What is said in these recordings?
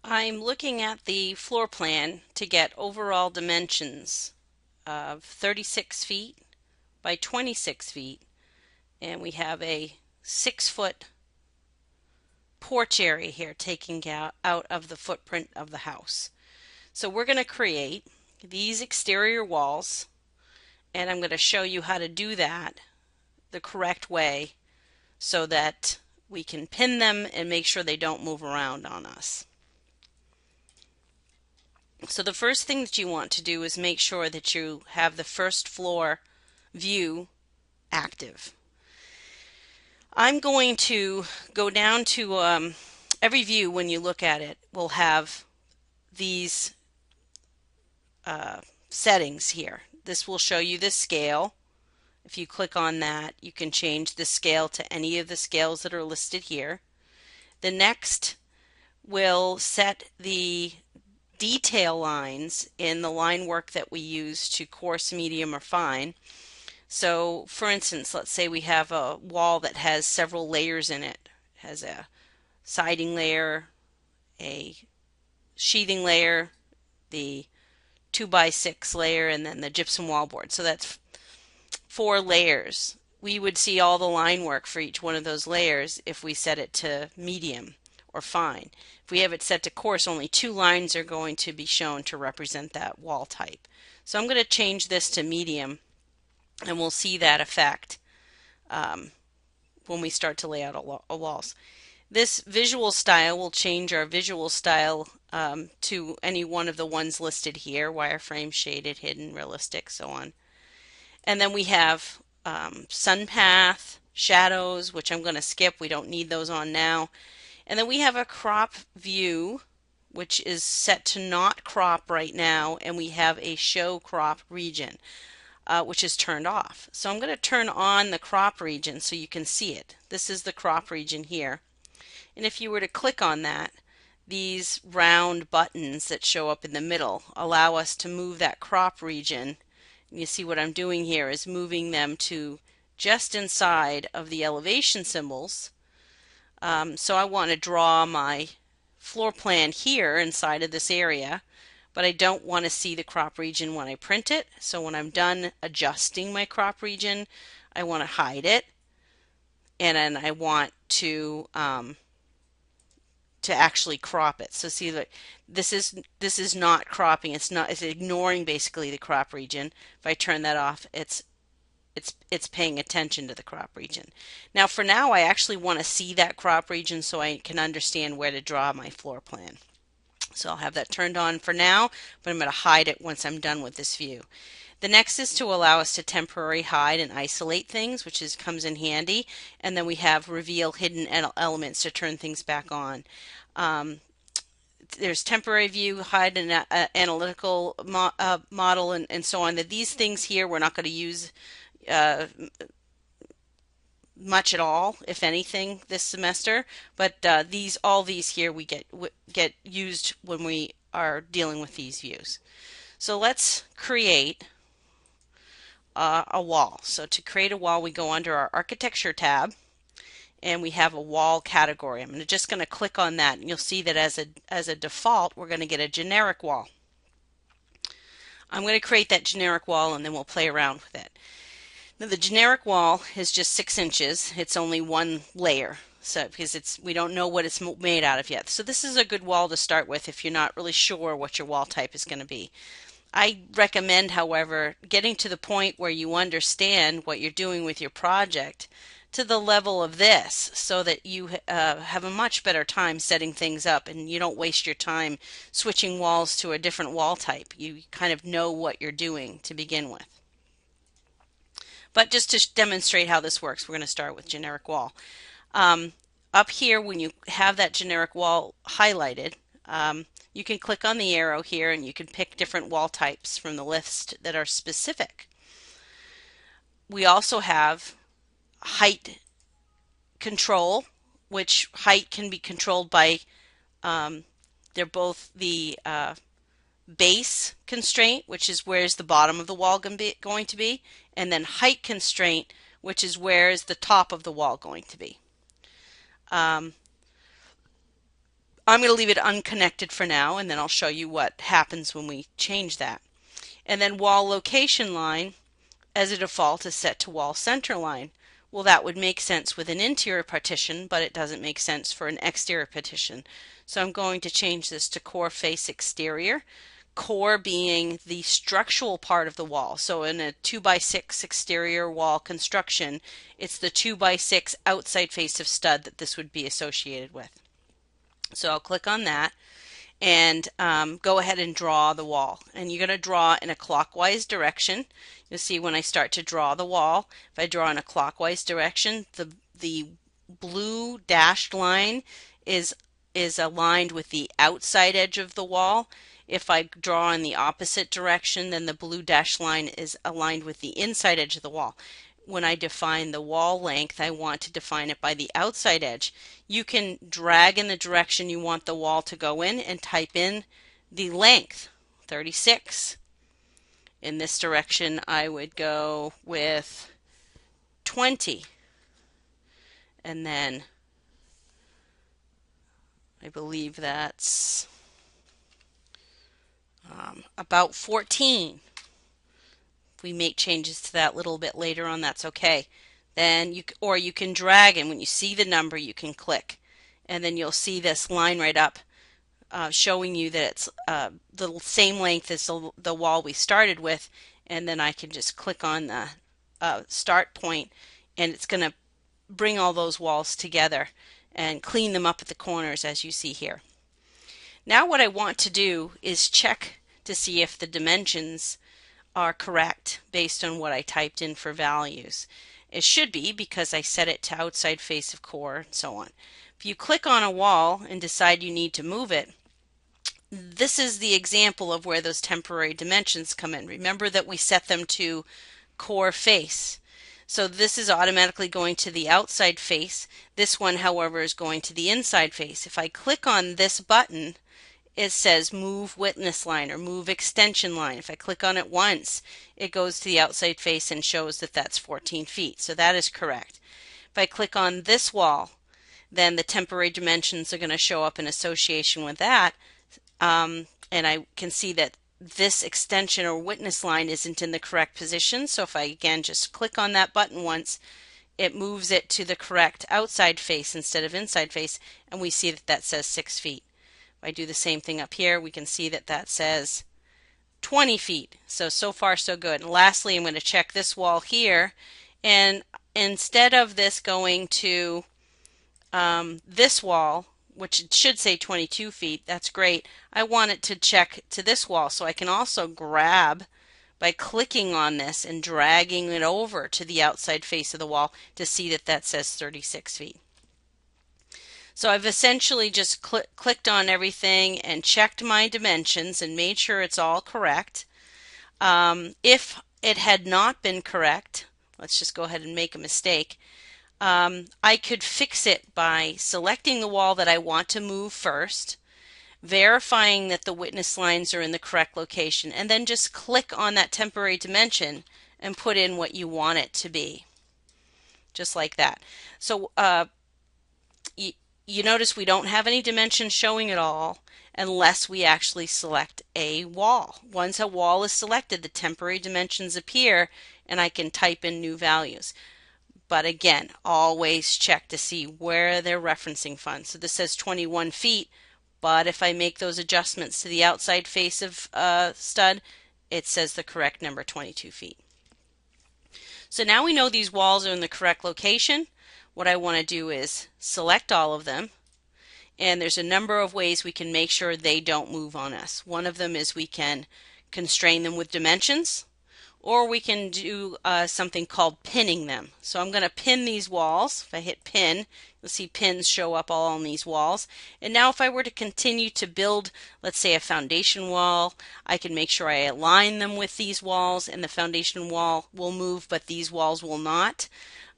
I'm looking at the floor plan to get overall dimensions of 36 feet by 26 feet, and we have a 6-foot porch area here taking out of the footprint of the house. So we're going to create these exterior walls, and I'm going to show you how to do that the correct way so that we can pin them and make sure they don't move around on us. So the first thing that you want to do is make sure that you have the first floor view active. I'm going to go down to every view. When you look at it will have these settings here. This will show you the scale. If you click on that, you can change the scale to any of the scales that are listed here. The next will set the detail lines in the line work that we use to coarse, medium, or fine. So for instance, let's say we have a wall that has several layers in it. It has a siding layer, a sheathing layer, the 2x6 layer, and then the gypsum wallboard. So that's 4 layers. We would see all the line work for each one of those layers if we set it to medium or fine. If we have it set to coarse, only 2 lines are going to be shown to represent that wall type. So I'm going to change this to medium, and we'll see that effect when we start to lay out walls. This visual style will change our visual style to any one of the ones listed here: wireframe, shaded, hidden, realistic, so on. And then we have sun path, shadows, which I'm going to skip. We don't need those on now. And then we have a crop view, which is set to not crop right now, and we have a show crop region, which is turned off. So I'm going to turn on the crop region so you can see it. This is the crop region here. And if you were to click on that, these round buttons that show up in the middle allow us to move that crop region. And you see what I'm doing here is moving them to just inside of the elevation symbols. So I want to draw my floor plan here inside of this area, but I don't want to see the crop region when I print it. So when I'm done adjusting my crop region, I want to hide it, and then I want to actually crop it. So see that this is not cropping. It's ignoring basically the crop region. If I turn that off, it's paying attention to the crop region. Now for now, I actually want to see that crop region so I can understand where to draw my floor plan. So I'll have that turned on for now, but I'm going to hide it once I'm done with this view. The next is to allow us to temporarily hide and isolate things, which comes in handy. And then we have reveal hidden elements to turn things back on. There's temporary view, hide an analytical model, and so on. That these things here we're not going to use much at all, if anything, this semester. But all these here we get used when we are dealing with these views. So let's create a wall. So to create a wall, we go under our architecture tab, and we have a wall category. I'm just going to click on that, and you'll see that as a default, we're going to get a generic wall. I'm going to create that generic wall, and then we'll play around with it. Now the generic wall is just 6 inches. It's only one layer, so because we don't know what it's made out of yet. So this is a good wall to start with if you're not really sure what your wall type is going to be. I recommend, however, getting to the point where you understand what you're doing with your project to the level of this, so that you have a much better time setting things up and you don't waste your time switching walls to a different wall type. You kind of know what you're doing to begin with. But just to demonstrate how this works, we're going to start with generic wall. Up here, when you have that generic wall highlighted, you can click on the arrow here and you can pick different wall types from the list that are specific. We also have height control, which height can be controlled by, they're both the base constraint, which is where's the bottom of the wall going to be, and then height constraint, which is where is the top of the wall going to be. I'm going to leave it unconnected for now, and then I'll show you what happens when we change that. And then wall location line, as a default, is set to wall center line. Well, that would make sense with an interior partition, but it doesn't make sense for an exterior partition. So I'm going to change this to core face exterior, core being the structural part of the wall. So in a 2x6 exterior wall construction, it's the 2x6 outside face of stud that this would be associated with. So I'll click on that and go ahead and draw the wall. And you're going to draw in a clockwise direction. You'll see when I start to draw the wall, if I draw in a clockwise direction, the blue dashed line is aligned with the outside edge of the wall. If I draw in the opposite direction, then the blue dashed line is aligned with the inside edge of the wall. When I define the wall length, I want to define it by the outside edge. You can drag in the direction you want the wall to go in and type in the length, 36. In this direction, I would go with 20. And then I believe that's about 14. If we make changes to that a little bit later on, that's okay. Then you can drag, and when you see the number, you can click, and then you'll see this line right up showing you that it's the same length as the wall we started with. And then I can just click on the start point, and it's going to bring all those walls together and clean them up at the corners as you see here. Now what I want to do is check to see if the dimensions are correct based on what I typed in for values. It should be, because I set it to outside face of core and so on. If you click on a wall and decide you need to move it, this is the example of where those temporary dimensions come in. Remember that we set them to core face. So this is automatically going to the outside face. This one, however, is going to the inside face. If I click on this button, it says move witness line or move extension line. If I click on it once, it goes to the outside face and shows that that's 14 feet. So that is correct. If I click on this wall, then the temporary dimensions are going to show up in association with that. And I can see that this extension or witness line isn't in the correct position. So if I again just click on that button once, it moves it to the correct outside face instead of inside face, and we see that that says 6 feet. If I do the same thing up here, we can see that that says 20 feet. So far so good. And lastly, I'm going to check this wall here, and instead of this going to this wall, which it should say 22 feet, that's great, I want it to check to this wall. So I can also grab by clicking on this and dragging it over to the outside face of the wall to see that that says 36 feet. So I've essentially just clicked on everything and checked my dimensions and made sure it's all correct. If it had not been correct, let's just go ahead and make a mistake. I could fix it by selecting the wall that I want to move first, verifying that the witness lines are in the correct location, and then just click on that temporary dimension and put in what you want it to be. Just like that. So you notice we don't have any dimensions showing at all unless we actually select a wall. Once a wall is selected, the temporary dimensions appear and I can type in new values. But again, always check to see where they're referencing from. So this says 21 feet, but if I make those adjustments to the outside face of stud, it says the correct number, 22 feet. So now we know these walls are in the correct location. What I want to do is select all of them, and there's a number of ways we can make sure they don't move on us. One of them is we can constrain them with dimensions, or we can do something called pinning them. So I'm going to pin these walls. If I hit pin, you'll see pins show up all on these walls. And now if I were to continue to build, let's say, a foundation wall, I can make sure I align them with these walls, and the foundation wall will move, but these walls will not.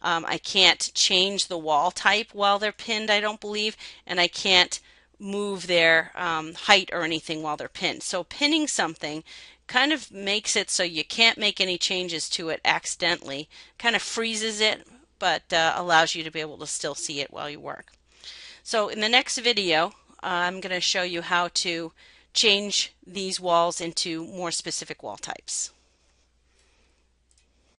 I can't change the wall type while they're pinned, I don't believe, and I can't move their height or anything while they're pinned. So pinning something kind of makes it so you can't make any changes to it accidentally, kind of freezes it, but allows you to be able to still see it while you work. So in the next video, I'm going to show you how to change these walls into more specific wall types.